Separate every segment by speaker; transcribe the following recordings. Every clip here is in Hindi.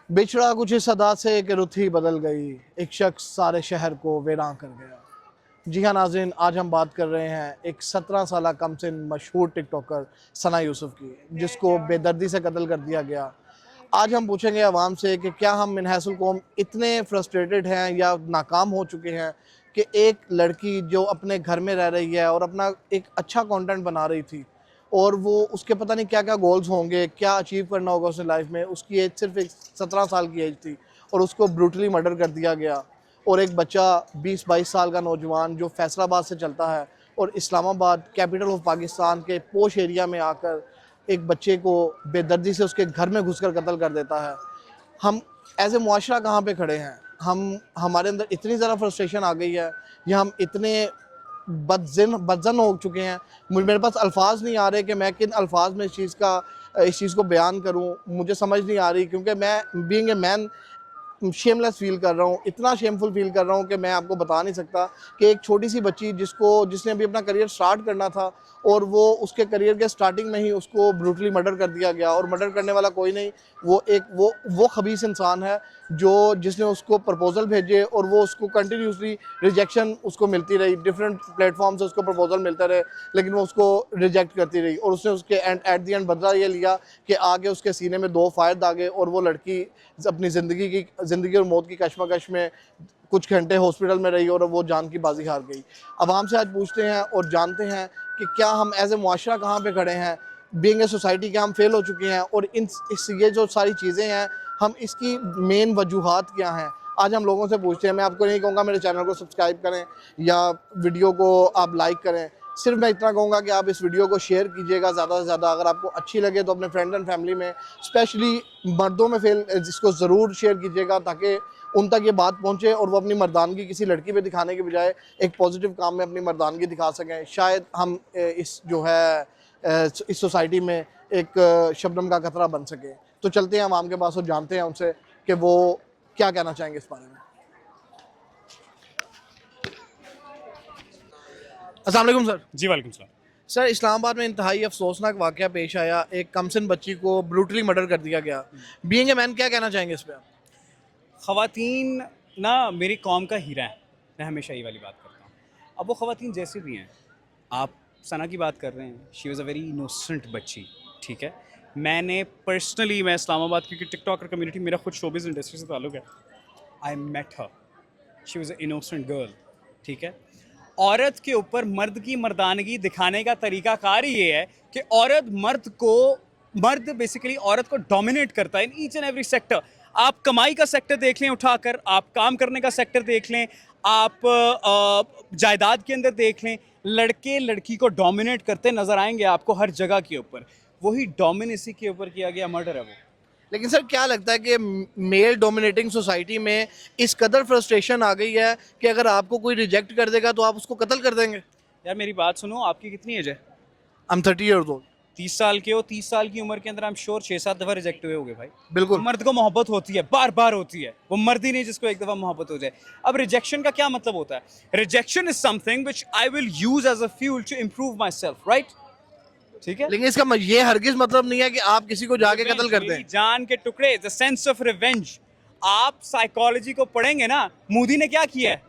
Speaker 1: बिछड़ा कुछ इस अदा से कि रुत ही बदल गई, एक शख्स सारे शहर को वीरान कर गया। जी हाँ नाज़रीन, आज हम बात कर रहे हैं एक 17 साल कमसिन मशहूर टिकटॉकर सना यूसुफ की, जिसको बेदर्दी से कत्ल कर दिया गया। आज हम पूछेंगे आवाम से कि क्या हम मिनहसुल कौम इतने फ्रस्ट्रेटेड हैं या नाकाम हो चुके हैं कि एक लड़की जो अपने घर में रह रही है और अपना एक अच्छा कंटेंट बना रही थी, और वो उसके पता नहीं क्या क्या गोल्स होंगे, क्या अचीव करना होगा उसने लाइफ में। उसकी एज सिर्फ एक 17 साल की एज थी और उसको ब्रूटली मर्डर कर दिया गया। और एक बच्चा 20-22 साल का नौजवान जो फैसलाबाद से चलता है और इस्लामाबाद कैपिटल ऑफ पाकिस्तान के पोश एरिया में आकर एक बच्चे को बेदर्दी से उसके घर में घुसकर कत्ल कर देता है। हम एज ए मुआशरा कहाँ पे खड़े हैं? हमारे अंदर इतनी ज़्यादा फ्रस्ट्रेशन आ गई है या हम इतने बदजन हो चुके हैं, मेरे पास अल्फाज नहीं आ रहे कि मैं किन अल्फाज में इस चीज़ को बयान करूं। मुझे समझ नहीं आ रही, क्योंकि मैं being a man shameless feel कर रहा हूँ, इतना शेमफुल फील कर रहा हूँ कि मैं आपको बता नहीं सकता कि एक छोटी सी बच्ची जिसने अभी अपना करियर स्टार्ट करना था और वो उसके करियर के स्टार्टिंग में ही उसको ब्रूटली मर्डर कर दिया गया। और मर्डर करने वाला कोई नहीं, वो खबीस इंसान है जिसने उसको प्रपोजल भेजे और वो उसको कंटिन्यूसली रिजेक्शन उसको मिलती रही। डिफरेंट प्लेटफॉर्म से उसको प्रपोजल मिलते रहे, लेकिन वो उसको रिजेक्ट करती रही। और उसने उसके एट दी एंड बदला ये लिया कि आगे उसके सीने में 2 फायर दागे और वो लड़की अपनी ज़िंदगी और मौत की कशमकश में कुछ घंटे हॉस्पिटल में रही और वो जान की बाजी हार गई। आवाम से आज पूछते हैं और जानते हैं कि क्या हम एज ए मुआशरा कहाँ पे खड़े हैं, बीइंग ए सोसाइटी क्या हम फेल हो चुके हैं, और ये जो सारी चीज़ें हैं हम इसकी मेन वजूहात क्या हैं। आज हम लोगों से पूछते हैं। मैं आपको नहीं कहूँगा मेरे चैनल को सब्सक्राइब करें या वीडियो को आप लाइक करें, सिर्फ मैं इतना कहूँगा कि आप इस वीडियो को शेयर कीजिएगा ज़्यादा से ज़्यादा। अगर आपको अच्छी लगे तो अपने फ्रेंड एंड फैमिली में, स्पेशली मर्दों में जिसको ज़रूर शेयर कीजिएगा ताकि उन तक ये बात पहुँचे और वो अपनी मर्दानगी किसी लड़की पे दिखाने के बजाय एक पॉजिटिव काम में अपनी मर्दानगी दिखा सकें। शायद हम इस सोसाइटी में एक शबनम का कतरा बन सके। तो चलते हैं आवाम के पास और जानते हैं उनसे कि वो क्या कहना चाहेंगे इस बारे में। अस्सलाम वालेकुम सर।
Speaker 2: जी वालेकुम सलाम।
Speaker 1: सर, इस्लामाबाद में इंतहाई अफसोसनाक वाक़या पेश आया, एक कमसिन बच्ची को ब्रूटली मर्डर कर दिया गया। बीइंग ए मैन क्या कहना चाहेंगे इस पे आप?
Speaker 2: ख़वातीन ना मेरी कौम का हीरा है, मैं हमेशा ये वाली बात करता हूँ। अब वो ख़वातीन जैसी भी हैं, आप सना की बात कर रहे हैं, she was a very innocent बच्ची, ठीक है। मैं इस्लामाबाद क्योंकि टिकटॉकर कम्युनिटी मेरा खुद शोबिज़ इंडस्ट्री से ताल्लुक़ है। I met her, she was a innocent girl, ठीक है। औरत के ऊपर मर्द की मर्दानगी दिखाने का तरीक़ाकार ही ये है कि मर्द बेसिकली औरत को डोमिनेट करता है in each and every sector. आप कमाई का सेक्टर देख लें उठाकर, आप काम करने का सेक्टर देख लें, आप जायदाद के अंदर देख लें, लड़के लड़की को डोमिनेट करते नजर आएंगे आपको हर जगह के ऊपर। वही डोमिनेसी के ऊपर किया गया मर्डर है वो।
Speaker 1: लेकिन सर, क्या लगता है कि मेल डोमिनेटिंग सोसाइटी में इस कदर फ्रस्ट्रेशन आ गई है कि अगर आपको कोई रिजेक्ट कर देगा तो आप उसको कत्ल कर देंगे?
Speaker 2: यार मेरी बात सुनो, आपकी कितनी एज है?
Speaker 1: I am 30 years old.
Speaker 2: 30 साल के हो, 30 साल की उम्र के अंदर आई एम श्योर 6-7 दफ़ा रिजेक्ट हुए होगे भाई।
Speaker 1: बिल्कुल।
Speaker 2: मर्द को मोहब्बत होती है, बार बार होती है, वो मर्द ही नहीं जिसको एक दफ़ा मोहब्बत हो जाए। अब रिजेक्शन का क्या मतलब होता है? Rejection is something which I will use as a fuel to improve myself, right? ठीक है,
Speaker 1: लेकिन इसका ये हरगिज मतलब नहीं है कि आप किसी को जाके कत्ल कर दें।
Speaker 2: जान के टुकड़े, द सेंस ऑफ रिवेंज। आप साइकोलॉजी को पढ़ेंगे ना, मोदी ने क्या किया है,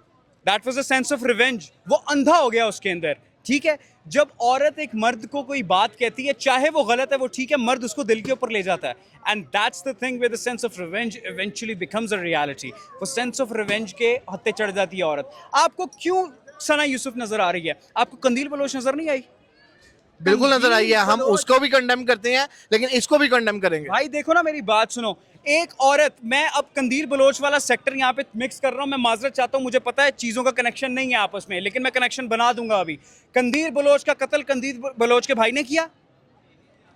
Speaker 2: that was the sense of revenge. वो अंधा हो गया उसके अंदर, ठीक है। जब औरत एक मर्द को कोई बात कहती है, चाहे वो गलत है वो ठीक है, मर्द उसको दिल के ऊपर ले जाता है। And that's the thing with the sense of revenge eventually becomes a reality. वो सेंस ऑफ रिवेंज के हत्थे चढ़ जाती है औरत। आपको क्यों सना यूसुफ नजर आ रही है? आपको कंदील बलोच नजर नहीं आई?
Speaker 1: बिल्कुल नजर आई है। हम उसको भी कंडेम करते हैं, लेकिन इसको भी कंडेम करेंगे।
Speaker 2: भाई देखो ना, मेरी बात सुनो। एक औरत, मैं अब कंदील बलोच वाला सेक्टर यहाँ पे मिक्स कर रहा हूँ, मैं माजरत चाहता हूँ, मुझे पता है चीज़ों का कनेक्शन नहीं है आपस में, लेकिन मैं कनेक्शन बना दूंगा अभी। कंदील बलोच का कत्ल कंदील बलोच के भाई ने किया,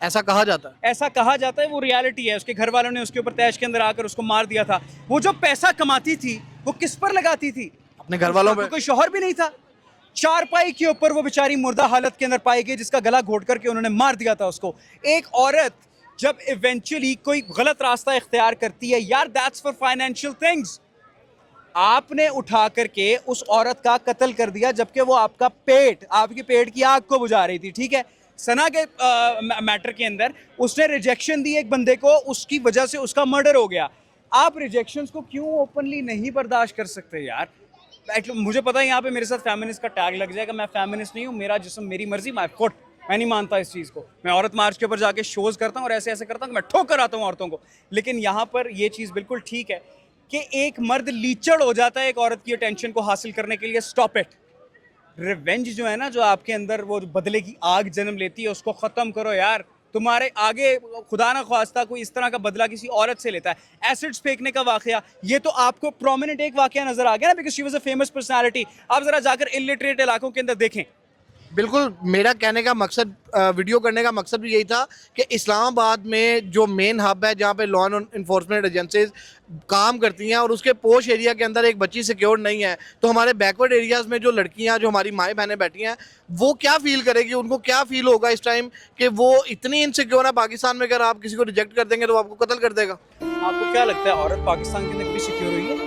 Speaker 1: ऐसा कहा जाता है।
Speaker 2: ऐसा कहा जाता है, वो रियलिटी है। उसके घर वालों ने उसके ऊपर तैश के अंदर आकर उसको मार दिया था। वो जो पैसा कमाती थी वो किस पर लगाती थी?
Speaker 1: अपने घर वालों पे।
Speaker 2: कोई शौहर भी नहीं था। चारपाई के ऊपर वो बेचारी मुर्दा हालत के अंदर पाई गई, जिसका गला घोट करके उन्होंने मार दिया था उसको। एक औरत जब इवेंचुअली कोई गलत रास्ता इख्तियार करती है, यार दैट्स फॉर फाइनेंशियल थिंग्स, आपने उठा करके उस औरत का कत्ल कर दिया, जबकि वो आपके पेट की आग को बुझा रही थी, ठीक है। सना के मैटर के अंदर उसने रिजेक्शन दी एक बंदे को, उसकी वजह से उसका मर्डर हो गया। आप रिजेक्शंस को क्यों ओपनली नहीं बर्दाश्त कर सकते यार? मुझे पता है यहाँ पे मेरे साथ फेमिनिस्ट का टैग लग जाएगा, मैं फेमिनिस्ट नहीं हूँ, मेरा जिस्म मेरी मर्जी, माय फुट। मैं नहीं मानता इस चीज़ को। मैं औरत मार्च के ऊपर जाके शोज करता हूँ और ऐसे ऐसे करता हूँ कि मैं ठोकर आता हूँ औरतों को। लेकिन यहाँ पर ये चीज़ बिल्कुल ठीक है कि एक मर्द लीचड़ हो जाता है एक औरत की अटेंशन को हासिल करने के लिए। Stop it. रिवेंज जो है ना, जो आपके अंदर वो बदले की आग जन्म लेती है, उसको ख़त्म करो यार। तुम्हारे आगे खुदा ना ख्वास्ता कोई इस तरह का बदला किसी औरत से लेता है, एसिड्स फेंकने का वाकया, ये तो आपको प्रोमिनेंट एक वाकया नजर आ गया ना, because she was a famous personality. आप जरा जाकर इलिटरेट इलाकों के अंदर देखें।
Speaker 1: बिल्कुल, मेरा कहने का मकसद, वीडियो करने का मकसद भी यही था कि इस्लामाबाद में जो मेन हब है जहाँ पे लॉ इन्फोर्समेंट एजेंसीज काम करती हैं और उसके पोश एरिया के अंदर एक बच्ची सिक्योर नहीं है, तो हमारे बैकवर्ड एरियाज़ में जो लड़कियाँ, जो हमारी माएँ बहनें बैठी हैं, वो क्या फील करेगी, उनको क्या फील होगा इस टाइम कि वो इतनी इनसिक्योर है। पाकिस्तान में अगर आप किसी को रिजेक्ट कर देंगे तो वो आपको कत्ल कर देगा।
Speaker 2: आपको क्या लगता है औरत पाकिस्तान के अंदर कभी सिक्योर हुई है?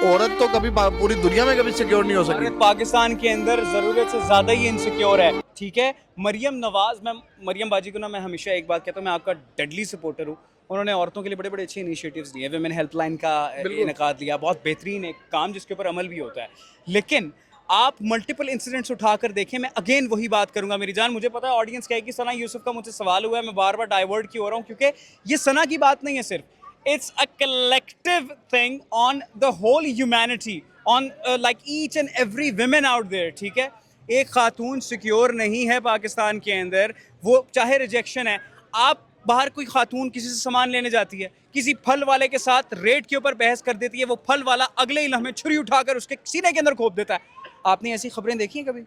Speaker 1: औरत तो कभी पूरी दुनिया में कभी सिक्योर नहीं हो सकती।
Speaker 2: औरत पाकिस्तान के अंदर ज़रूरत से ज़्यादा ही इनसिक्योर है, ठीक है। मरियम नवाज, मैं मरियम बाजी को ना मैं हमेशा एक बात कहता हूँ, मैं आपका डेडली सपोर्टर हूँ। उन्होंने औरतों के लिए बड़े बड़े अच्छे इनिशिएटिव्स लिए, वुमेन हेल्पलाइन का इनेकाद लिया, बहुत बेहतरीन एक काम जिसके ऊपर अमल भी होता है। लेकिन आप मल्टीपल इंसिडेंट्स उठाकर देखें, मैं अगेन वही बात करूंगा मेरी जान, मुझे पता है ऑडियंस कहेगी सना यूसुफ का मुझसे सवाल हुआ है, मैं बार बार डाइवर्ट क्यों हो रहा हूँ, क्योंकि ये सना की बात नहीं है सिर्फ, it's a collective thing on the whole humanity, on like each and every women out there, ठीक है। एक खातून सिक्योर नहीं है पाकिस्तान के अंदर, वो चाहे रिजेक्शन है। आप बाहर कोई खातून किसी से सामान लेने जाती है, किसी फल वाले के साथ रेट के ऊपर बहस कर देती है, वो फल वाला अगले ही लम्हे छुरी उठाकर उसके सीने के अंदर खोप देता है। आपने ऐसी खबरें देखी हैं कभी?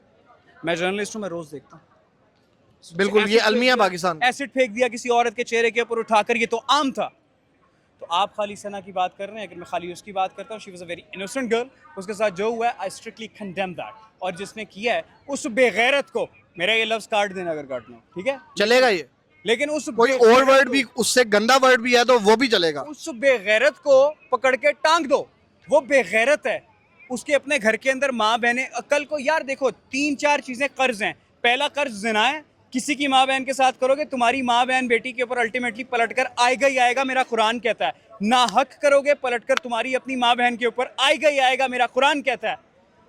Speaker 2: मैं जर्नलिस्ट हूँ, मैं रोज देखता हूँ।
Speaker 1: बिल्कुल, ये अलमिया पाकिस्तान।
Speaker 2: एसिड फेंक दिया किसी औरत के चेहरे के ऊपर उठाकर, ये तो आम था। तो आप खाली सना की बात कर रहे हैं, अगर मैं खाली उसकी बात करता हूँ, she was a very innocent girl, उसके साथ जो हुआ है आई स्ट्रिक्टली कंडेम दैट, और जिसने किया है उस बेगैरत को, मेरा ये लफ्ज काट देना अगर काटना हो, ठीक है,
Speaker 1: चलेगा ये,
Speaker 2: लेकिन उस
Speaker 1: कोई और वर्ड भी, उससे गंदा वर्ड भी है तो वो भी चलेगा।
Speaker 2: उस बेगैरत को पकड़ के टांग दो, वो बेगैरत है। उसके अपने घर के अंदर माँ बहनें, कल को यार देखो 3-4 चीजें कर्ज हैं। पहला कर्ज ज़िना है, किसी की माँ बहन के साथ करोगे, तुम्हारी माँ बहन बेटी के ऊपर अल्टीमेटली पलटकर आएगा ही आएगा, मेरा कुरान कहता है। ना हक करोगे, पलटकर तुम्हारी अपनी माँ बहन के ऊपर आएगा ही आएगा, मेरा कुरान कहता है।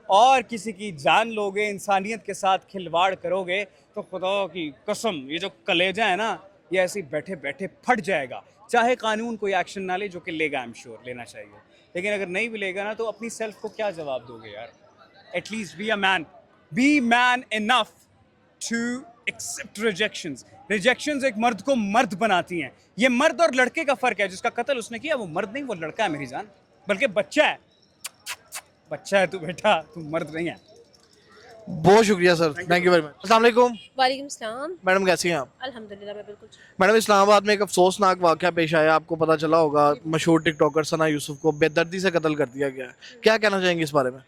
Speaker 2: और किसी की जान लोगे, इंसानियत के साथ खिलवाड़ करोगे, तो खुदा की कसम ये जो कलेजा है ना, ये ऐसे बैठे बैठे फट जाएगा। चाहे कानून कोई एक्शन ना ले, जो कि लेगा, आई एम श्योर लेना चाहिए, लेकिन अगर नहीं भी लेगा ना, तो अपनी सेल्फ को क्या जवाब दोगे यार? At least be a man, be man enough to accept rejections. Rejections एक मर्द को मर्द बनाती हैं। ये मर्द और लड़के का फर्क है, जिसका कत्ल उसने किया वो मर्द नहीं, वो लड़का है मेरी जान, बल्कि बच्चा है। बच्चा है तू बेटा, तू मर्द नहीं है।
Speaker 1: बहुत शुक्रिया sir, thank you very much. अस्सलाम वालेकुम।
Speaker 3: वालेकुम सलाम।
Speaker 1: मैडम कैसी हैं आप?
Speaker 3: अल्हम्दुलिल्लाह मैं बिल्कुल ठीक।
Speaker 1: मैडम, इस्लामाबाद में एक अफसोसनाक वाक़या पेश आया, आपको पता चला होगा, मशहूर टिकटॉकर सना यूसुफ को बेदर्दी से कत्ल कर दिया गया है। क्या कहना चाहेंगे इस बारे में?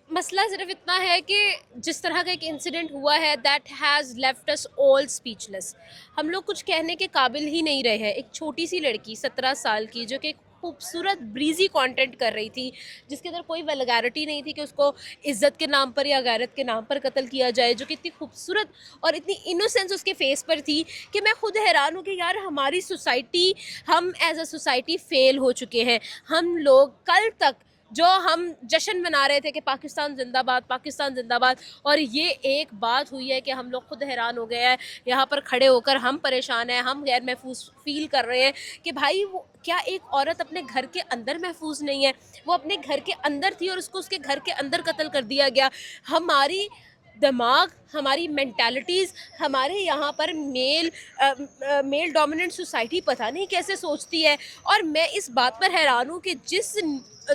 Speaker 3: मसला सिर्फ इतना है कि जिस तरह का एक इंसिडेंट हुआ है, that has left us all speechless. हम लोग कुछ कहने के काबिल ही नहीं रहे हैं। एक छोटी सी लड़की 17 साल की, जो कि खूबसूरत ब्रीजी कंटेंट कर रही थी, जिसके अंदर कोई वल्गैरिटी नहीं थी कि उसको इज़्ज़त के नाम पर या गैरत के नाम पर कत्ल किया जाए, जो कि इतनी खूबसूरत और इतनी इनोसेंस उसके फेस पर थी कि मैं खुद हैरान हूँ कि यार हमारी सोसाइटी, हम एज अ सोसाइटी फेल हो चुके हैं। हम लोग कल तक जो हम जश्न मना रहे थे कि पाकिस्तान जिंदाबाद, पाकिस्तान जिंदाबाद, और ये एक बात हुई है कि हम लोग खुद हैरान हो गए हैं। यहाँ पर खड़े होकर हम परेशान हैं, हम गैर महफूज फील कर रहे हैं कि भाई वो क्या एक औरत अपने घर के अंदर महफूज नहीं है? वो अपने घर के अंदर थी और उसको उसके घर के अंदर कत्ल कर दिया गया। हमारी दिमाग, हमारी मेंटालिटीज़, हमारे यहाँ पर मेल डोमिनेंट सोसाइटी पता नहीं कैसे सोचती है। और मैं इस बात पर हैरान हूँ कि जिस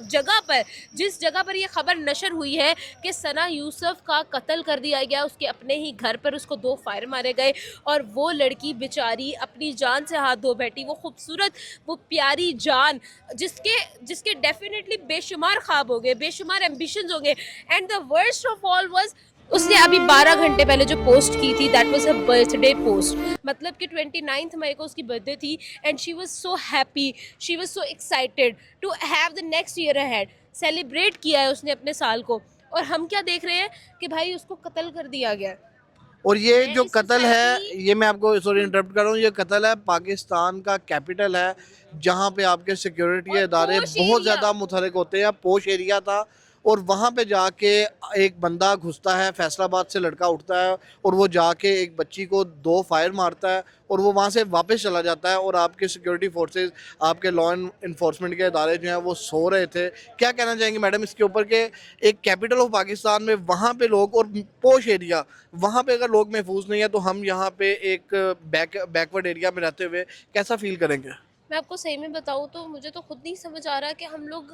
Speaker 3: जगह पर ये खबर नशर हुई है कि सना यूसुफ का कत्ल कर दिया गया, उसके अपने ही घर पर उसको 2 फायर मारे गए, और वो लड़की बेचारी अपनी जान से हाथ धो बैठी। वो खूबसूरत, वो प्यारी जान, जिसके डेफिनेटली बेशुमार ख्वाब हो गए, बेशुमार एम्बिशंस हो गए। And the worst of all was, उसने अभी 12 घंटे पहले जो पोस्ट की थी, that was a birthday post. मतलब कि 29 मई को उसकी बर्थडे थी, and she was so happy, she was so excited to have the next year ahead. Celebrate किया है उसने अपने साल को, और हम क्या देख रहे हैं कि भाई उसको कत्ल कर दिया गया।
Speaker 1: और ये
Speaker 3: मैं
Speaker 1: जो
Speaker 3: इस
Speaker 1: कत्ल है,
Speaker 3: society-
Speaker 1: ये मैं आपको सॉरी इंटरप्ट कर रहा हूँ, ये कत्ल है पाकिस्तान का कैपिटल है, जहाँ पे आपके सिक्योरिटी
Speaker 3: और
Speaker 1: इदारे
Speaker 3: पोश
Speaker 1: बहुत
Speaker 3: एरिया।
Speaker 1: ज़्यादा मुतहरक होते हैं। पोश एरिया था और वहाँ पे जाके एक बंदा घुसता है, फैसलाबाद से लड़का उठता है और वो जाके एक बच्ची को 2 फायर मारता है और वो वहाँ से वापस चला जाता है। और आपके सिक्योरिटी फोर्सेस, आपके लॉ इन्फोर्समेंट के इदारे जो हैं वो सो रहे थे। क्या कहना चाहेंगे मैडम इसके ऊपर कि एक कैपिटल ऑफ पाकिस्तान में वहाँ पे लोग, और पोश एरिया, वहाँ पे अगर लोग महफूज नहीं है तो हम यहाँ पे एक बैकवर्ड एरिया में रहते हुए कैसा फील करेंगे?
Speaker 3: मैं आपको सही में बताऊँ तो मुझे तो खुद नहीं समझ आ रहा कि हम लोग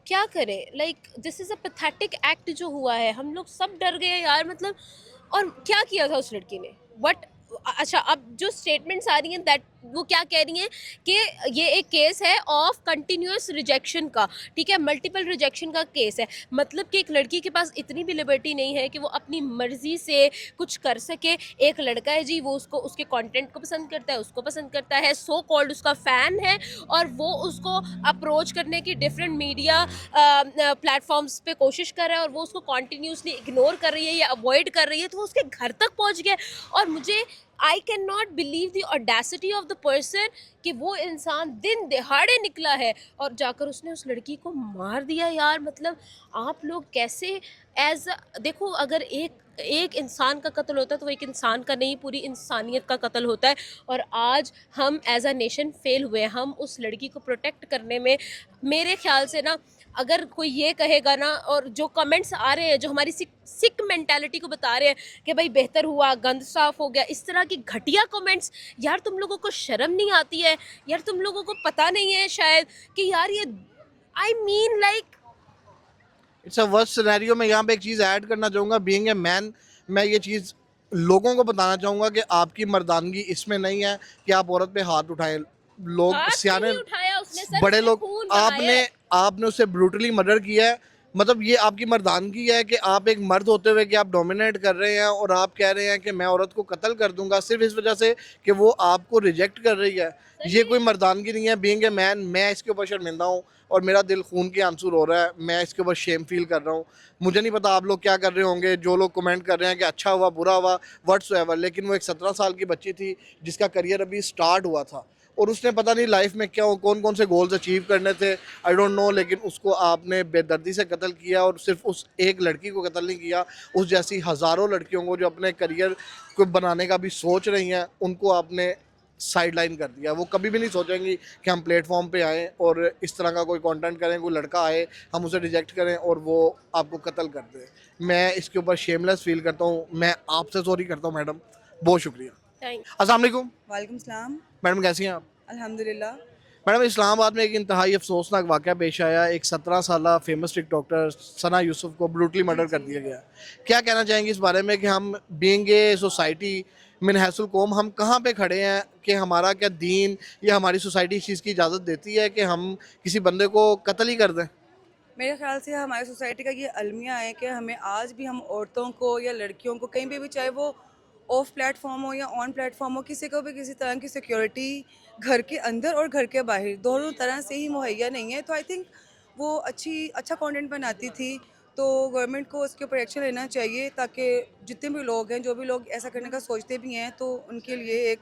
Speaker 3: क्या करें। Like this is a pathetic act जो हुआ है, हम लोग सब डर गए यार, मतलब। और क्या किया था उस लड़की ने, बट अच्छा, अब जो स्टेटमेंट्स आ रही हैं दैट वो क्या कह रही हैं कि ये एक केस है ऑफ कंटिन्यूअस रिजेक्शन का, ठीक है, मल्टीपल रिजेक्शन का केस है। मतलब कि एक लड़की के पास इतनी भी लिबर्टी नहीं है कि वो अपनी मर्जी से कुछ कर सके। एक लड़का है जी, वो उसको उसके कंटेंट को पसंद करता है, उसको पसंद करता है, सो कॉल्ड उसका फ़ैन है, और वो उसको अप्रोच करने की डिफरेंट मीडिया प्लेटफॉर्म्स पे कोशिश कर रहा है, और वो उसको कॉन्टीन्यूसली इग्नोर कर रही है या अवॉइड कर रही है, तो वो उसके घर तक पहुंच गया। और मुझे I can not believe the audacity of the person कि वो इंसान दिन दिहाड़े निकला है और जाकर उसने उस लड़की को मार दिया यार। मतलब आप लोग कैसे एज, देखो, अगर एक इंसान का कत्ल होता है तो वो एक इंसान का नहीं, पूरी इंसानियत का कत्ल होता है। और आज हम एज अ नेशन फेल हुए हैं। हम उस लड़की को प्रोटेक्ट करने में, मेरे ख्याल से ना, अगर कोई ये कहेगा ना, और जो कमेंट्स आ रहे हैं जो हमारी सिक मेंटालिटी को बता रहे हैं कि भाई बेहतर हुआ, गंद साफ हो गया, इस तरह की घटिया कमेंट्स, यार तुम लोगों को शर्म नहीं आती है? यार तुम लोगों को पता नहीं है शायद कि यार ये, I mean like,
Speaker 1: it's a worst scenario. मैं यहाँ पे एक चीज़ ऐड करना चाहूँगा, बीइंग ए मैन, मैं ये चीज़ लोगों को बताना चाहूँगा कि आपकी मर्दानगी इसमें नहीं है कि आप औरत पे हाथ उठाएं। लोग
Speaker 3: हाथ
Speaker 1: सियाने
Speaker 3: नहीं उठाया उसने सर,
Speaker 1: बड़े
Speaker 3: उसने
Speaker 1: लोग,
Speaker 3: खून बहाया
Speaker 1: आपने
Speaker 3: है।
Speaker 1: आपने उसे ब्रूटली मर्डर किया है। मतलब ये आपकी मर्दानगी है कि आप एक मर्द होते हुए कि आप डोमिनेट कर रहे हैं और आप कह रहे हैं कि मैं औरत को कत्ल कर दूंगा सिर्फ इस वजह से कि वो आपको रिजेक्ट कर रही है। ये कोई मर्दानगी नहीं है। बीइंग ए मैन, मैं इसके ऊपर शर्मिंदा हूँ और मेरा दिल खून के आंसू रो रहा है। मैं इसके ऊपर शेम फील कर रहा हूँ। मुझे नहीं पता आप लोग क्या कर रहे होंगे, जो लोग कमेंट कर रहे हैं कि अच्छा हुआ, बुरा हुआ, व्हाट्सएवर, लेकिन वो एक 17 साल की बच्ची थी जिसका करियर अभी स्टार्ट हुआ था और उसने पता नहीं लाइफ में क्या, कौन कौन से गोल्स अचीव करने थे, आई डोंट नो, लेकिन उसको आपने बेदर्दी से कत्ल किया। और सिर्फ उस एक लड़की को कत्ल नहीं किया, उस जैसी हज़ारों लड़कियों को जो अपने करियर को बनाने का भी सोच रही हैं, उनको आपने साइड लाइन कर दिया। वो कभी भी नहीं सोचेंगी कि हम प्लेटफॉर्म पे आएँ और इस तरह का कोई कंटेंट करें, कोई लड़का आए, हम उसे रिजेक्ट करें और वो आपको कत्ल कर दे। मैं इसके ऊपर शेमलेस फील करता हूँ। मैं आपसे सॉरी करता हूँ मैडम, बहुत शुक्रिया।
Speaker 3: थैंक
Speaker 1: अस्सलाम वालेकुम
Speaker 4: वालेकुम सलाम।
Speaker 1: मैडम, कैसी हैं आप?
Speaker 4: अल्हम्दुलिल्लाह।
Speaker 1: मैडम, इस्लामाबाद में एक इंतहाई अफसोसनाक वाक़या पेश आया। एक 17 साला फेमस टिकटॉकर सना यूसुफ को ब्रूटली मर्डर कर दिया गया। क्या कहना चाहेंगे इस बारे में कि हम बीइंग ए सोसाइटी मिन हैसुल कौम, हम कहाँ पे खड़े हैं कि हमारा क्या दीन या हमारी सोसाइटी इस चीज़ की इजाज़त देती है कि हम किसी बंदे को कत्ल ही कर दें?
Speaker 4: मेरे ख्याल से हमारी सोसाइटी का ये अलमिया है कि हमें आज भी हम औरतों को या लड़कियों को कहीं पे भी, चाहे वो ऑफ प्लेटफॉर्म हो या ऑन प्लेटफॉर्म हो, किसी को भी किसी तरह की सिक्योरिटी घर के अंदर और घर के बाहर दोनों तरह से ही मुहैया नहीं है। तो आई थिंक वो अच्छा कंटेंट बनाती थी, तो गवर्नमेंट को उसके ऊपर एक्शन लेना चाहिए ताकि जितने भी लोग हैं, जो भी लोग ऐसा करने का सोचते भी हैं, तो उनके लिए एक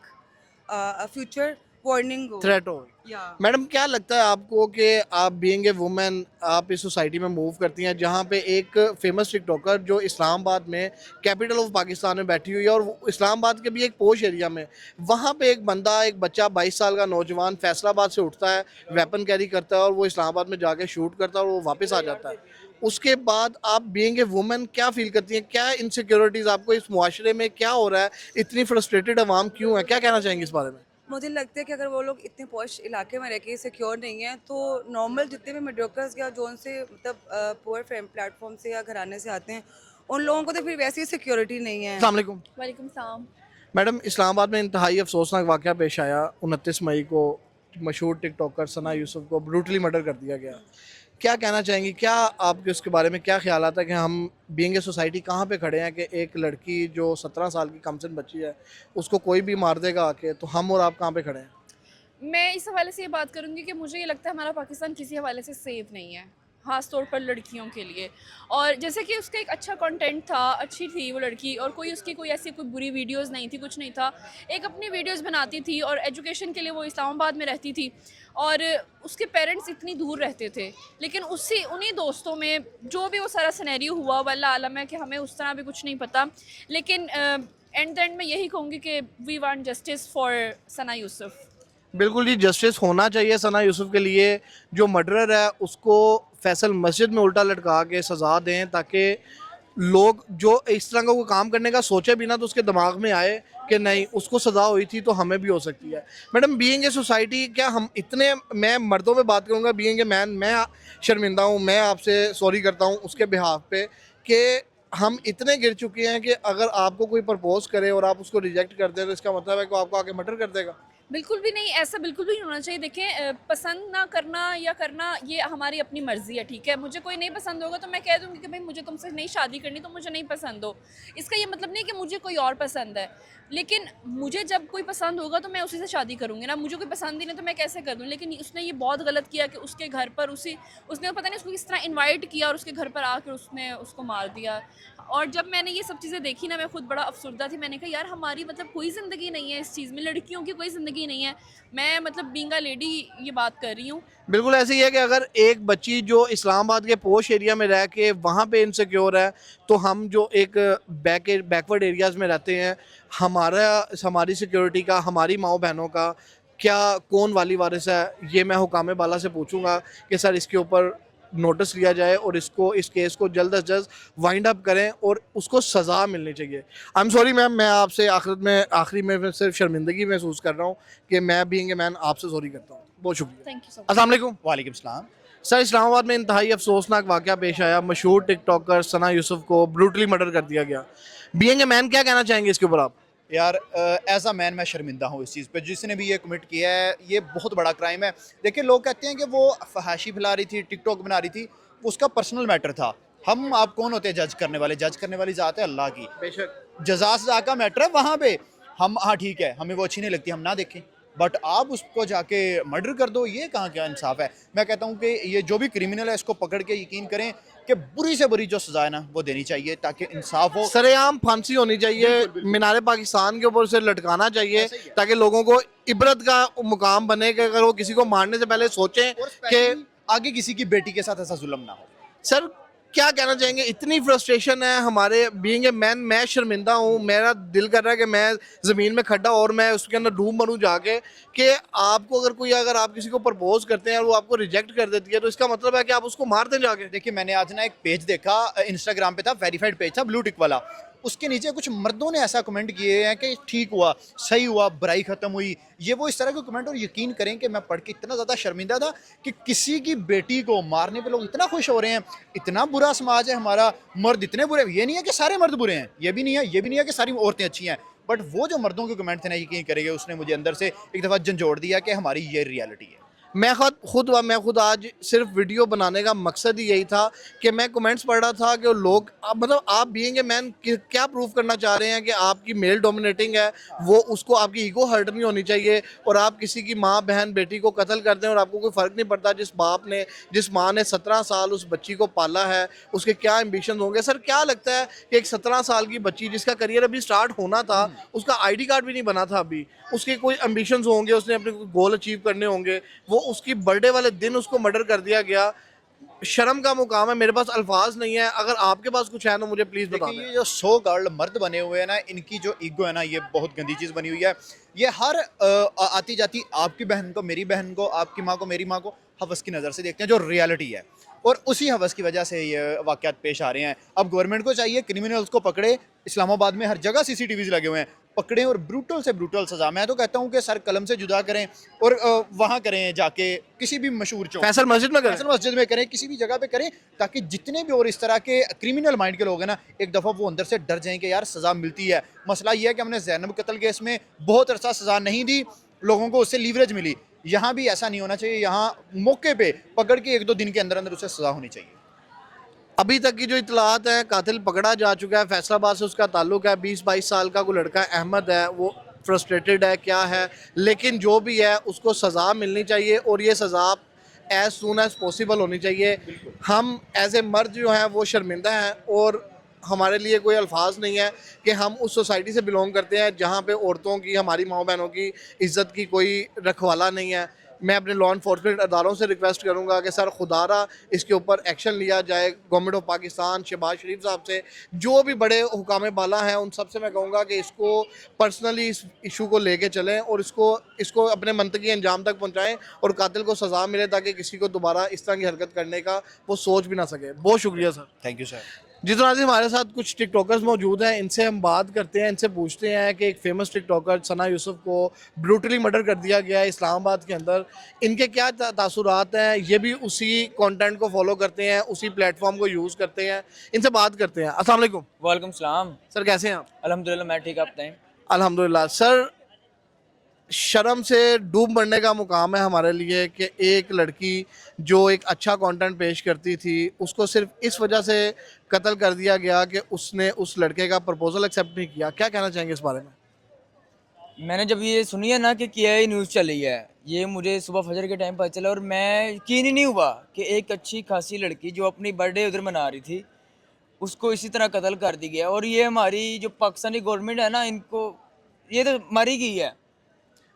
Speaker 4: फ्यूचर वार्निंग हो।
Speaker 1: थ्रेट हो।
Speaker 4: या
Speaker 1: मैडम, क्या लगता है आपको कि आप बीइंग ए वुमेन, आप इस सोसाइटी में मूव करती हैं जहाँ पे एक फेमस टिकटॉकर जो इस्लामाबाद में कैपिटल ऑफ पाकिस्तान में बैठी हुई है और इस्लामाबाद के भी एक पोश एरिया में, वहाँ पे एक बंदा, एक बच्चा 22 साल का नौजवान फैसलाबाद से उठता है, वेपन कैरी करता है और वो इस्लामाबाद में जाके शूट करता है और वो वापस आ जाता है। उसके बाद आप बीइंग ए वुमेन क्या फील करती हैं? क्या इनसिक्योरिटीज़ आपको इस मुआशरे में क्या हो रहा है? इतनी फ्रस्ट्रेटेड आवाम क्यों है? क्या कहना चाहेंगे इस बारे में?
Speaker 4: मुझे लगता है कि अगर वो लोग इतने पॉश इलाके में रह के सिक्योर नहीं है, तो नॉर्मल जितने भी मिडियोकर्स या जो उनसे मतलब पुअर प्लेटफॉर्म से या घराने से आते हैं, उन लोगों को तो फिर वैसे ही सिक्योरिटी नहीं है।
Speaker 1: अस्सलाम वालेकुम
Speaker 4: वालेकुम सलाम।
Speaker 1: मैडम, इस्लामाबाद में इंतहाई अफसोसनाक वाक़या पेश आया। 29 मई को मशहूर टिकटॉकर सना यूसुफ को ब्रूटली मर्डर कर दिया गया। क्या कहना चाहेंगी? क्या आपके उसके बारे में क्या ख्याल आता है कि हम बीइंग ए सोसाइटी कहाँ पे खड़े हैं कि एक लड़की जो 17 साल की कमसिन बच्ची है, उसको कोई भी मार देगा आके, तो हम और आप कहाँ पे खड़े हैं?
Speaker 5: मैं इस हवाले से ये बात करूँगी कि मुझे ये लगता है हमारा पाकिस्तान किसी हवाले से सेफ नहीं है। ख़ास तौर पर लड़कियों के लिए। और जैसे कि उसका एक अच्छा कंटेंट था, अच्छी थी वो लड़की, और कोई उसकी कोई ऐसी कोई बुरी वीडियोस नहीं थी, कुछ नहीं था, एक अपनी वीडियोस बनाती थी और एजुकेशन के लिए वो इस्लामाबाद में रहती थी और उसके पेरेंट्स इतनी दूर रहते थे। लेकिन उन्हीं दोस्तों में जो भी वो सारा सिनेरियो हुआ, वल्लाह आलम है कि हमें उस तरह भी कुछ नहीं पता, लेकिन एंड में यही कहूँगी कि वी वांट जस्टिस फॉर सना यूसुफ।
Speaker 1: बिल्कुल जी, जस्टिस होना चाहिए सना यूसुफ के लिए। जो मर्डरर है उसको फैसल मस्जिद में उल्टा लटका के सज़ा दें, ताकि लोग जो इस तरह का कोई काम करने का सोचे भी ना तो उसके दिमाग में आए कि नहीं, उसको सज़ा हुई थी तो हमें भी हो सकती है। मैडम, बीइंग ए सोसाइटी, क्या हम इतने, मैं मर्दों में बात करूँगा, बीइंग ए मैन मैं शर्मिंदा हूँ, मैं आपसे सॉरी करता हूँ उसके बिहाफ पे कि हम इतने गिर चुके हैं कि अगर आपको कोई प्रपोज करे और आप उसको रिजेक्ट कर दें तो इसका मतलब है कि वो आपको आके मर्डर कर देगा।
Speaker 5: बिल्कुल भी नहीं, ऐसा बिल्कुल भी नहीं होना चाहिए। देखें, पसंद ना करना या करना ये हमारी अपनी मर्ज़ी है, ठीक है। मुझे कोई नहीं पसंद होगा तो मैं कह दूँगी कि भाई मुझे तुमसे नहीं शादी करनी, तो मुझे नहीं पसंद हो। इसका ये मतलब नहीं कि मुझे कोई और पसंद है, लेकिन मुझे जब कोई पसंद होगा तो मैं उसी से शादी करूँगी ना। मुझे कोई पसंद ही नहीं तो मैं कैसे कर दूँ। लेकिन उसने ये बहुत गलत किया कि उसके घर पर उसने पता नहीं उसको किस तरह इन्वाइट किया और उसके घर पर आकर उसने उसको मार दिया। और जब मैंने ये सब चीज़ें देखी ना, मैं खुद बड़ा अफसरदा थी। मैंने कहा यार, हमारी मतलब कोई ज़िंदगी नहीं है इस चीज़ में, लड़कियों की कोई ज़िंदगी नहीं है। मैं मतलब बीइंग अ लेडी ये बात कर रही हूँ।
Speaker 1: बिल्कुल ऐसे ही है कि अगर एक बच्ची जो इस्लामाबाद के पोश एरिया में रह के वहाँ पे इनसिक्योर है, तो हम जो एक बैकवर्ड एरियाज़ में रहते हैं, हमारी सिक्योरिटी का, हमारी माओ बहनों का क्या कौन वाली वारिस है, ये मैं हुकाम बाला से पूछूंगा कि सर इसके ऊपर नोटिस लिया जाए और इस केस को जल्द अज जल्द वाइंड अप करें और उसको सज़ा मिलनी चाहिए। आई एम सॉरी मैम, मैं आपसे आखिरी में सिर्फ शर्मिंदगी महसूस कर रहा हूँ कि मैं बीइंग ए मैन आपसे सॉरी करता हूँ। बहुत शुक्रिया।
Speaker 5: Thank you so much.
Speaker 1: अस्सलाम वालेकुम।
Speaker 6: वालेकुम सलाम।
Speaker 1: सर, इस्लामाबाद में इंतहाई अफसोसनाक वाक़या पेश आया। मशहूर टिकटॉकर सना यूसुफ को ब्रूटली मर्डर कर दिया गया। बीइंग ए मैन क्या कहना चाहेंगे इसके ऊपर आप?
Speaker 6: यार, एज अ मैन मैं शर्मिंदा हूँ इस चीज़ पे। जिसने भी ये कमिट किया है ये बहुत बड़ा क्राइम है। देखिए, लोग कहते हैं कि वो फहाशी फैला रही थी, टिकटॉक बना रही थी, उसका पर्सनल मैटर था। हम आप कौन होते हैं जज करने वाले? जज करने वाली ज़ात है अल्लाह की।
Speaker 1: बेशक।
Speaker 6: जज़ा सज़ा का मैटर है वहाँ पे। हम, हाँ ठीक है, हमें वो अच्छी नहीं लगती, हम ना देखें, बट आप उसको जाके मर्डर कर दो, ये कहाँ क्या इंसाफ है? मैं कहता हूँ कि ये जो भी क्रिमिनल है इसको पकड़ के यकीन करें कि बुरी से बुरी जो सज़ा है ना वो देनी चाहिए, ताकि इंसाफ हो।
Speaker 1: सरेआम फांसी होनी चाहिए, मीनार पाकिस्तान के ऊपर से लटकाना चाहिए,
Speaker 6: ऐसा ही है।
Speaker 1: ताकि लोगों को इबरत का मुकाम बने कि अगर वो किसी को मारने से पहले सोचें
Speaker 6: और
Speaker 1: कि
Speaker 6: आगे किसी की बेटी के साथ ऐसा जुल्म ना हो।
Speaker 1: सर क्या कहना चाहेंगे? इतनी फ्रस्ट्रेशन है हमारे बीइंग ए मैन, मैं शर्मिंदा हूँ, मेरा दिल कर रहा है कि मैं ज़मीन में खड्डा और मैं उसके अंदर डूब मरूँ जाके, कि आपको अगर आप किसी को प्रपोज करते हैं और वो आपको रिजेक्ट कर देती है तो इसका मतलब है कि आप उसको मार दें जाके।
Speaker 6: देखिए, मैंने आज ना एक पेज देखा, इंस्टाग्राम पे था, वेरीफाइड पेज था, ब्लू टिक वाला। उसके नीचे कुछ मर्दों ने ऐसा कमेंट किए हैं कि ठीक हुआ, सही हुआ, बुराई खत्म हुई, ये वो इस तरह के कमेंट। और यकीन करें कि मैं पढ़ के इतना ज़्यादा शर्मिंदा था कि किसी की बेटी को मारने पे लोग इतना खुश हो रहे हैं। इतना बुरा समाज है हमारा, मर्द इतने बुरे। ये नहीं है कि सारे मर्द बुरे हैं, ये भी नहीं है, ये भी नहीं है कि सारी औरतें अच्छी हैं, बट वो जो मर्दों के कमेंट थे ना, यकीन करेंगे उसने मुझे अंदर से एक दफ़ा झंझोड़ दिया कि हमारी ये रियलिटी है।
Speaker 1: मैं खुद आज सिर्फ वीडियो बनाने का मकसद ही यही था कि मैं कमेंट्स पढ़ रहा था कि लोग मतलब आप बीइंग ए मैन क्या प्रूव करना चाह रहे हैं कि आपकी मेल डोमिनेटिंग है, वो उसको आपकी ईगो हर्ट नहीं होनी चाहिए और आप किसी की माँ बहन बेटी को कत्ल कर दें और आपको कोई फ़र्क नहीं पड़ता। जिस माँ ने 17 साल उस बच्ची को पाला है, उसके क्या एम्बिशन होंगे? सर, क्या लगता है कि एक 17 साल की बच्ची जिसका करियर अभी स्टार्ट होना था, उसका ID कार्ड भी नहीं बना था अभी, उसके कोई एम्बिशंस होंगे, उसने अपने गोल अचीव करने होंगे, वो उसकी बर्थडे वाले दिन उसको मर्डर कर दिया गया। शर्म का मुकाम है, मेरे पास अल्फाज नहीं है। अगर आपके पास कुछ है तो मुझे प्लीज बता
Speaker 6: देखिए,
Speaker 1: दें।
Speaker 6: ये जो सो कॉल्ड मर्द बने हुए हैं ना, इनकी जो ईगो है ना, ये बहुत गंदी चीज़ बनी हुई है। ये हर आती जाती आपकी बहन को, मेरी बहन को, आपकी माँ को, मेरी माँ को हवस की नज़र से देखते हैं, जो रियलिटी है, और उसी हवस की वजह से ये वाक़यात पेश आ रहे हैं। अब गवर्नमेंट को चाहिए क्रिमिनल्स को पकड़े। इस्लामाबाद में हर जगह CCTVs लगे हुए हैं, पकड़ें और ब्रूटल से ब्रूटल सज़ा। मैं तो कहता हूँ कि सर कलम से जुदा करें और वहाँ करें जाके, किसी भी मशहूर चौक,
Speaker 1: फैसल मस्जिद में
Speaker 6: फैसल मस्जिद में करें, किसी भी जगह पे करें, ताकि जितने भी और इस तरह के क्रिमिनल माइंड के लोग हैं ना, एक दफ़ा वो अंदर से डर जाएं कि यार सज़ा मिलती है। मसला ये है कि हमने ज़ैनब कत्ल केस में बहुत अरसा सज़ा नहीं दी, लोगों को उससे लीवरेज मिली। यहाँ भी ऐसा नहीं होना चाहिए, यहाँ मौके पे पकड़ के 1-2 दिन के अंदर अंदर उसे सज़ा होनी चाहिए।
Speaker 1: अभी तक की जो इतलात है, कातिल पकड़ा जा चुका है, फैसलाबाद से उसका ताल्लुक है, 20-22 साल का कोई लड़का अहमद है, वो फ्रस्ट्रेटेड है क्या है, लेकिन जो भी है उसको सज़ा मिलनी चाहिए और ये सज़ा एज सून एज पॉसिबल होनी चाहिए। हम एज ए मर्द जो हैं वो शर्मिंदा हैं और हमारे लिए कोई अल्फाज नहीं है कि हम उस सोसाइटी से बिलोंग करते हैं जहाँ पे औरतों की, हमारी माओ बहनों की इज़्ज़त की कोई रखवाला नहीं है। मैं अपने लॉ इन्फोर्समेंट अदारों से रिक्वेस्ट करूंगा कि सर खुदारा इसके ऊपर एक्शन लिया जाए। गवर्नमेंट ऑफ पाकिस्तान, शहबाज शरीफ साहब से, जो भी बड़े हुकाम बाला हैं, उन सब से मैं कहूँगा कि इसको पर्सनली इस इशू को लेके चलें और इसको अपने मंतकी अंजाम तक पहुँचाएँ और कातिल को सज़ा मिले ताकि किसी को दोबारा इस तरह की हरकत करने का वो सोच भी ना सके। बहुत शुक्रिया सर।
Speaker 6: Thank you sir.
Speaker 1: जी तो नाज़रीन, हमारे साथ कुछ टिकटॉकर्स मौजूद हैं, इनसे हम बात करते हैं, इनसे पूछते हैं कि एक फेमस टिकटॉकर सना यूसुफ को ब्रूटली मर्डर कर दिया गया है इस्लामाबाद के अंदर, इनके क्या तासुरात हैं, ये भी उसी कंटेंट को फॉलो करते हैं, उसी प्लेटफॉर्म को यूज़ करते हैं, इनसे बात करते हैं। अस्सलाम वालेकुम
Speaker 7: वालेकुम सलाम।
Speaker 1: सर, कैसे हैं आप?
Speaker 7: अल्हम्दुलिल्लाह मैं ठीक, आप बताएं।
Speaker 1: अल्हम्दुलिल्लाह। सर, शर्म से डूब मरने का मुकाम है हमारे लिए कि एक लड़की जो एक अच्छा कंटेंट पेश करती थी उसको सिर्फ इस वजह से कत्ल कर दिया गया कि उसने उस लड़के का प्रपोजल एक्सेप्ट नहीं किया। क्या कहना चाहेंगे इस बारे में?
Speaker 7: मैंने जब ये सुनी है ना कि KI न्यूज़ चली है, ये मुझे सुबह फजर के टाइम पता चला और मैं यकीन ही नहीं हुआ कि एक अच्छी खासी लड़की जो अपनी बर्थडे उधर मना रही थी उसको इसी तरह कत्ल कर दी गया। और ये हमारी जो पाकिस्तानी गवर्नमेंट है ना, इनको ये तो मारी गई है।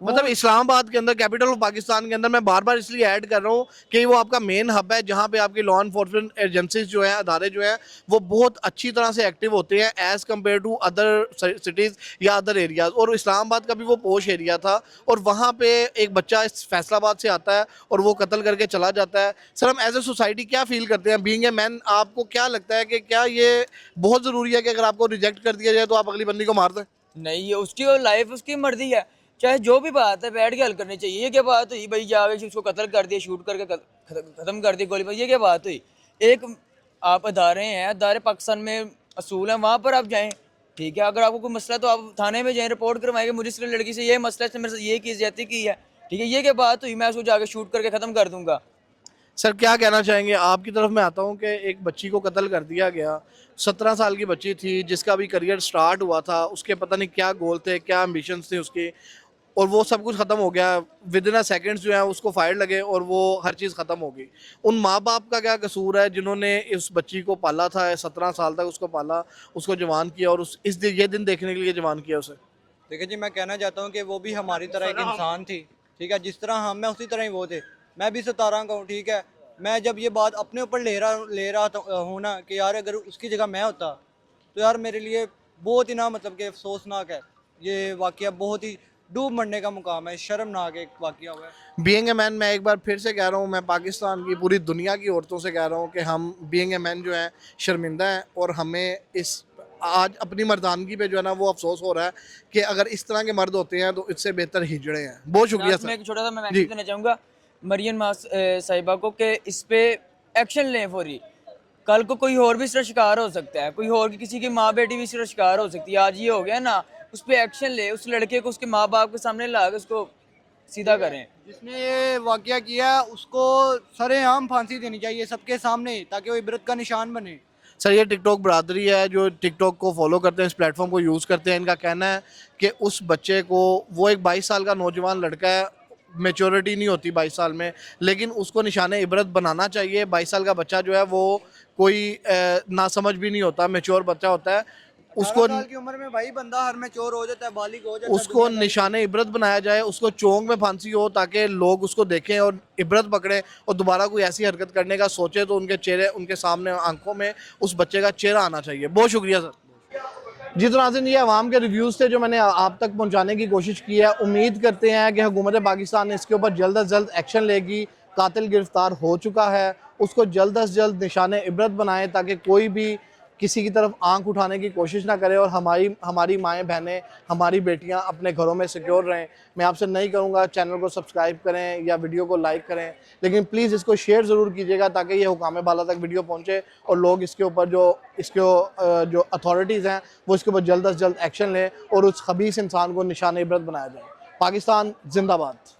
Speaker 1: मतलब इस्लामाबाद के अंदर, कैपिटल ऑफ पाकिस्तान के अंदर, मैं बार बार इसलिए ऐड कर रहा हूँ कि वो आपका मेन हब है जहाँ पे आपकी लॉ इन्फोर्समेंट एजेंसीज जो हैं, अदारे जो हैं, वो बहुत अच्छी तरह से एक्टिव होते हैं as compare to other cities या अदर एरियाज़। और इस्लामाबाद का भी वो पोश एरिया था और वहाँ पे एक बच्चा इस फैसलाबाद से आता है और वो कत्ल करके चला जाता है। सर, हम एज ए सोसाइटी क्या फील करते हैं बीइंग ए मैन? आपको क्या लगता है कि क्या ये बहुत ज़रूरी है कि अगर आपको रिजेक्ट कर दिया जाए तो आप अगली बंदी को मार दें?
Speaker 7: नहीं, ये उसकी लाइफ, उसकी मर्जी है, चाहे जो भी बात है बैठ के हल करनी चाहिए। ये क्या बात हुई भाई, जाके उसको कत्ल कर दिया, शूट करके ख़त्म कर दिया गोली पर, ये क्या बात हुई? एक आप अदारे हैं, अदारे पाकिस्तान में असूल हैं, वहाँ पर आप जाएं, ठीक है। अगर आपको कोई मसला तो आप थाने में जाएं, रिपोर्ट करवाएंगे मुझे इस लड़की से ये मसला है, मेरे से ये की ज्यादती की है, ठीक है। ये क्या बात हुई मैं उसको जाके शूट करके ख़त्म कर दूंगा?
Speaker 1: सर, क्या कहना चाहेंगे? आपकी तरफ मैं आता हूँ कि एक बच्ची को कत्ल कर दिया गया, 17 साल की बच्ची थी जिसका भी करियर स्टार्ट हुआ था, उसके पता नहीं क्या गोल थे, क्या एम्बिशंस थे उसके, और वो सब कुछ ख़त्म हो गया। विद इन अ सेकेंड्स जो है उसको फायर लगे और वो हर चीज़ ख़त्म हो गई। उन माँ बाप का क्या कसूर है जिन्होंने इस बच्ची को पाला था, 17 साल तक उसको पाला, उसको जवान किया और ये दिन देखने के लिए जवान किया उसे?
Speaker 8: देखिए जी, मैं कहना चाहता हूँ कि वो भी हमारी तरह एक इंसान थी, ठीक है। जिस तरह हम, मैं उसी तरह ही वो थे। मैं भी 17 का हूँ, ठीक है। मैं जब ये बात अपने ऊपर ले रहा हूँ ना कि यार अगर उसकी जगह मैं होता तो यार मेरे लिए बहुत ही ना, मतलब कि अफसोसनाक है ये वाक़या, बहुत ही डूब मरने का मुकाम है, शर्मनाक एक वाक़या हुआ है।
Speaker 1: बीइंग ए मैन, मैं एक बार फिर से कह रहा हूँ, मैं पाकिस्तान की, पूरी दुनिया की औरतों से कह रहा हूँ कि हम बीइंग ए मैन जो है शर्मिंदा हैं और हमें इस आज अपनी मर्दानगी पे जो है ना वो अफसोस हो रहा है कि अगर इस तरह के मर्द होते हैं तो इससे बेहतर हिजड़े हैं। बहुत शुक्रिया
Speaker 7: मैं
Speaker 1: सर।
Speaker 7: एक छोटा सा मैं मैसेज देना चाहूँगा मरियम साहिबा को कि इस पे एक्शन लें फौरी। कल को कोई और भी इसका शिकार हो सकता है, कोई और किसी की माँ बेटी भी इसका शिकार हो सकती है। आज ये हो गया ना, उस पर एक्शन ले, उस लड़के को उसके माँ बाप के सामने ला के उसको सीधा करें।
Speaker 8: जिसने ये वाक़या किया उसको सरेआम फांसी देनी चाहिए सबके सामने, ताकि वो इबरत का निशान बने।
Speaker 1: सर, ये टिकटॉक बरादरी है जो टिकटॉक को फॉलो करते हैं, इस प्लेटफॉर्म को यूज़ करते हैं। इनका कहना है कि उस बच्चे को, वो एक 22 साल का नौजवान लड़का है, मेच्योरिटी नहीं होती 22 साल में, लेकिन उसको निशाने इबरत बनाना चाहिए। 22 साल का बच्चा जो है वो कोई नासमझ भी नहीं होता, मेच्योर बच्चा होता है। उसको
Speaker 8: 18 साल की उम्र में भाई बंदा हर में चोर हो जाता है, बालिग हो जाता है।
Speaker 1: उसको निशाने इबरत बनाया जाए, उसको चोंग में फांसी हो ताकि लोग उसको देखें और इबरत पकड़ें और दोबारा कोई ऐसी हरकत करने का सोचे तो उनके चेहरे, उनके सामने आंखों में उस बच्चे का चेहरा आना चाहिए। बहुत शुक्रिया सर। जी तो नाज़रीन, ये अवाम के रिव्यूज़ थे जो मैंने आप तक पहुँचाने की कोशिश की है। उम्मीद करते हैं कि हुकूमत पाकिस्तान इसके ऊपर जल्द अज जल्द एक्शन लेगी। कातिल गिरफ्तार हो चुका है, उसको जल्द अज जल्द निशाने इबरत बनाएं ताकि कोई भी किसी की तरफ आंख उठाने की कोशिश ना करे और हमारी माएँ बहनें, हमारी बेटियां अपने घरों में सिक्योर रहें। मैं आपसे नहीं करूँगा चैनल को सब्सक्राइब करें या वीडियो को लाइक करें, लेकिन प्लीज़ इसको शेयर ज़रूर कीजिएगा ताकि ये हुकाम बाला तक वीडियो पहुँचे और लोग इसके ऊपर जो अथॉरिटीज़ हैं वो इसके ऊपर जल्द अज जल्द एक्शन लें और उस खबीस इंसान को निशान इबरत बनाया जाए। पाकिस्तान जिंदाबाद।